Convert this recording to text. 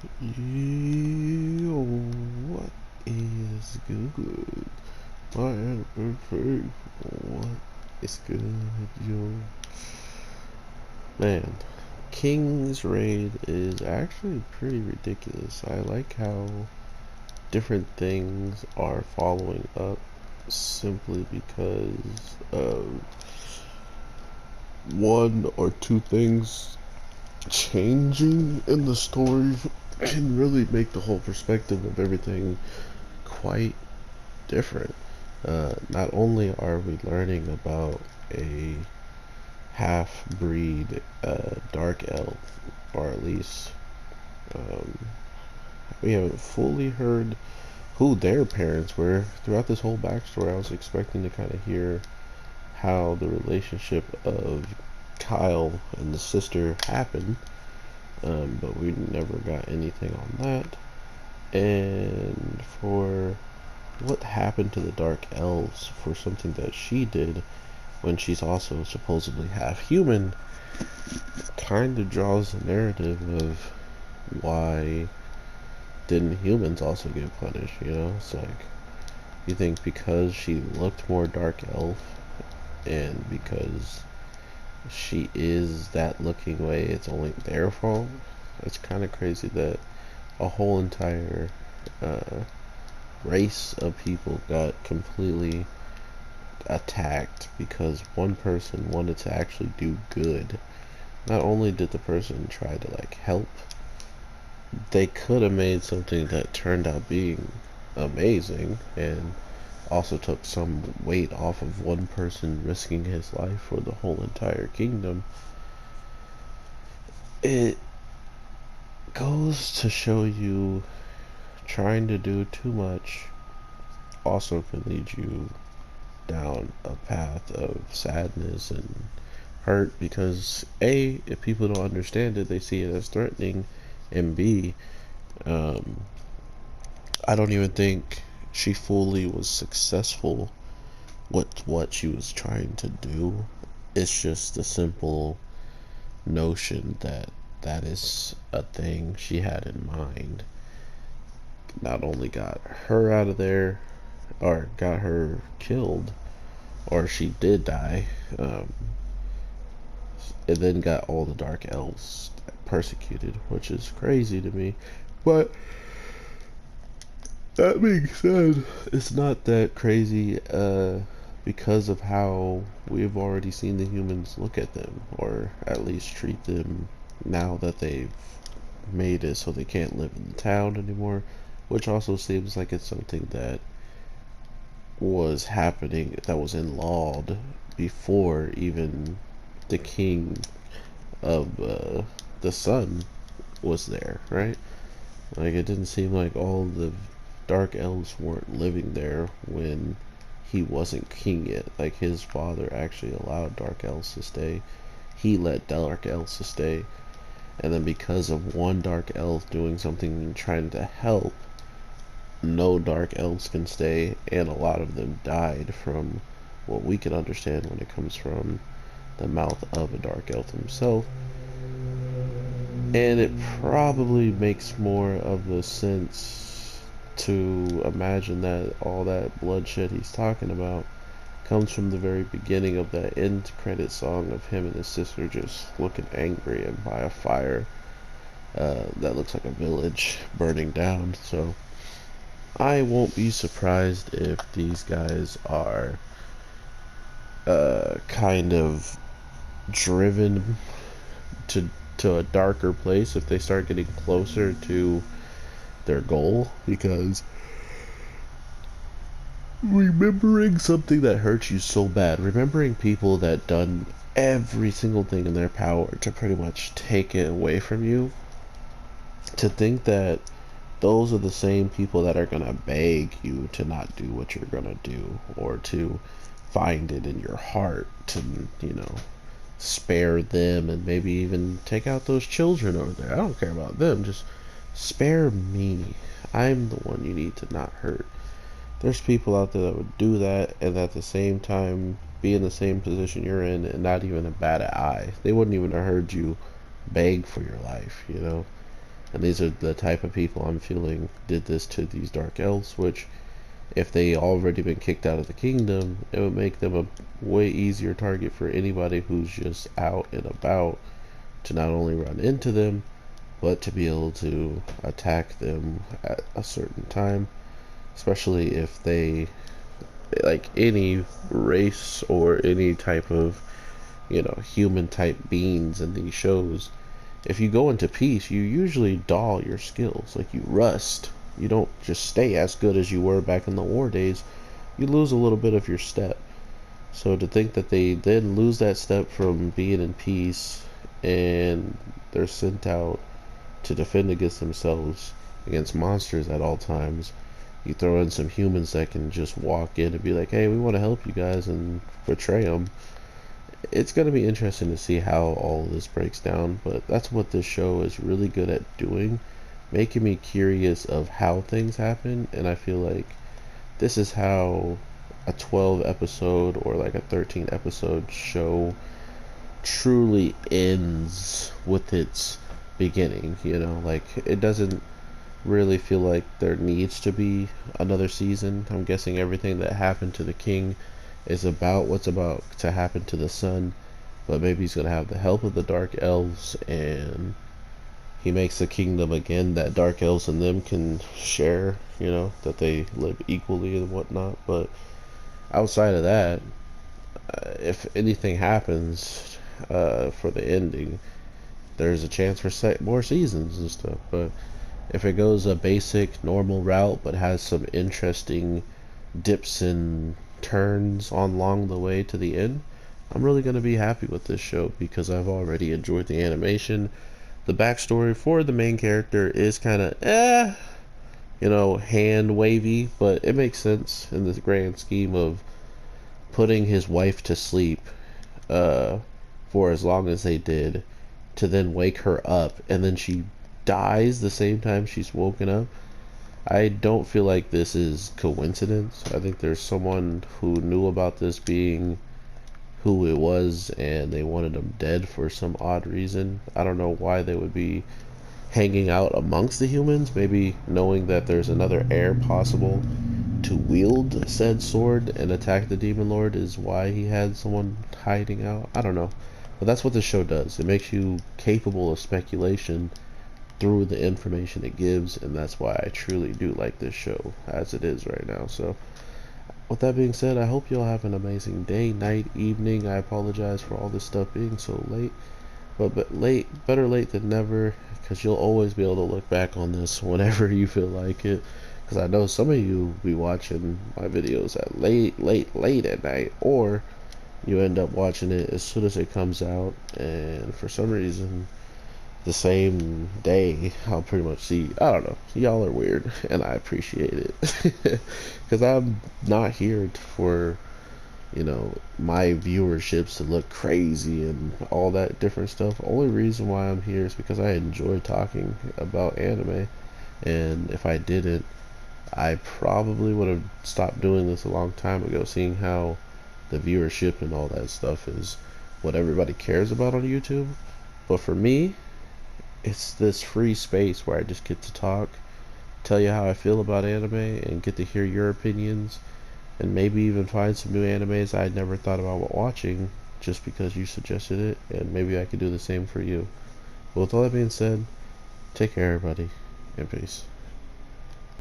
Yo, what is good? I am perfect. What is good, yo? Man, King's Raid is actually pretty ridiculous. I like how different things are following up simply because of one or two things changing in the story can really make the whole perspective of everything quite different. Not only are we learning about a half breed dark elf, or at least um, we haven't fully heard who their parents were. Throughout this whole backstory, I was expecting to kind of hear how the relationship of Kyle and the sister happened, but we never got anything on that. And for what happened to the Dark Elves for something that she did when she's also supposedly half human kind of draws the narrative of why didn't humans also get punished, you know? It's like, you think because she looked more dark elf and because she is that looking way, it's only their fault? It's kind of crazy that a whole entire uh, race of people got completely attacked because one person wanted to actually do good. Not only did the person try to like help, they could have made something that turned out being amazing and also took some weight off of one person risking his life for the whole entire kingdom. It goes to show you trying to do too much also can lead you down a path of sadness and hurt because A, if people don't understand it, they see it as threatening, and B, um, I don't even think she fully was successful with what she was trying to do. It's just the simple notion that that is a thing she had in mind. Not only got her out of there, or got her killed, or she did die, um, and then got all the Dark Elves persecuted, which is crazy to me. But that being said, it's not that crazy because of how we've already seen the humans look at them, or at least treat them now that they've made it so they can't live in the town anymore, which also seems like it's something that was happening, that was in law before even the king of the sun was there, right? Like, it didn't seem like all the dark elves weren't living there when he wasn't king yet. Like, his father actually allowed dark elves to stay. He let dark elves to stay. And then because of one dark elf doing something and trying to help, no dark elves can stay, and a lot of them died from what we can understand when it comes from the mouth of a dark elf himself. And it probably makes more of a sense to imagine that all that bloodshed he's talking about comes from the very beginning of that end credit song of him and his sister just looking angry and by a fire that looks like a village burning down. So I won't be surprised if these guys are kind of driven to to a darker place if they start getting closer to their goal, because remembering something that hurts you so bad, remembering people that done every single thing in their power to pretty much take it away from you, to think that those are the same people that are gonna beg you to not do what you're gonna do, or to find it in your heart to, you know, spare them and maybe even take out those children over there. I don't care about them, just spare me. I'm the one you need to not hurt. There's people out there that would do that and at the same time be in the same position you're in and not even a bat an eye. They wouldn't even have heard you beg for your life, you know? And these are the type of people I'm feeling did this to these dark elves, which if they already been kicked out of the kingdom, it would make them a way easier target for anybody who's just out and about to not only run into them, but to be able to attack them at a certain time, especially if they, like any race or any type of, human type beings in these shows. If you go into peace, you usually dull your skills, like you rust. You don't just stay as good as you were back in the war days. You lose a little bit of your step. So to think that they then lose that step from being in peace and they're sent out to defend against themselves, against monsters at all times, you throw in some humans that can just walk in and be like, hey, we want to help you guys, and betray them. It's going to be interesting to see how all of this breaks down, but that's what this show is really good at doing, making me curious of how things happen. And I feel like this is how a 12 episode or like a 13 episode show truly ends with its beginning. Like, it doesn't really feel like there needs to be another season. I'm guessing everything that happened to the king is about what's about to happen to the son, but maybe he's gonna have the help of the dark elves, and he makes a kingdom again that dark elves and them can share, that they live equally and whatnot. But outside of that, if anything happens for the ending, there's a chance for more seasons and stuff. But if it goes a basic normal route but has some interesting dips and turns on along the way to the end, I'm really going to be happy with this show because I've already enjoyed the animation. The backstory for the main character is kind of hand wavy, but it makes sense in the grand scheme of putting his wife to sleep uh, for as long as they did, to then wake her up and then she dies the same time she's woken up. I don't feel like this is coincidence. I think there's someone who knew about this being who it was and they wanted him dead for some odd reason. I don't know why they would be hanging out amongst the humans, maybe knowing that there's another heir possible to wield said sword and attack the demon lord is why he had someone hiding out. I don't know. But that's what this show does. It makes you capable of speculation through the information it gives, and that's why I truly do like this show as it is right now. So with that being said, I hope you'll have an amazing day, night, evening. I apologize for all this stuff being so late, but better late than never, because you'll always be able to look back on this whenever you feel like it. Because I know some of you be watching my videos at late at night, or you end up watching it as soon as it comes out, and for some reason the same day I'll pretty much see. I don't know, y'all are weird and I appreciate it. Because I'm not here for my viewerships to look crazy and all that different stuff. Only reason why I'm here is because I enjoy talking about anime, and if I didn't, I probably would have stopped doing this a long time ago, seeing how the viewership and all that stuff is what everybody cares about on YouTube. But for me, it's this free space where I just get to talk, tell you how I feel about anime, and get to hear your opinions, and maybe even find some new animes I'd never thought about watching just because you suggested it, and maybe I could do the same for you. But with all that being said, take care everybody, and peace.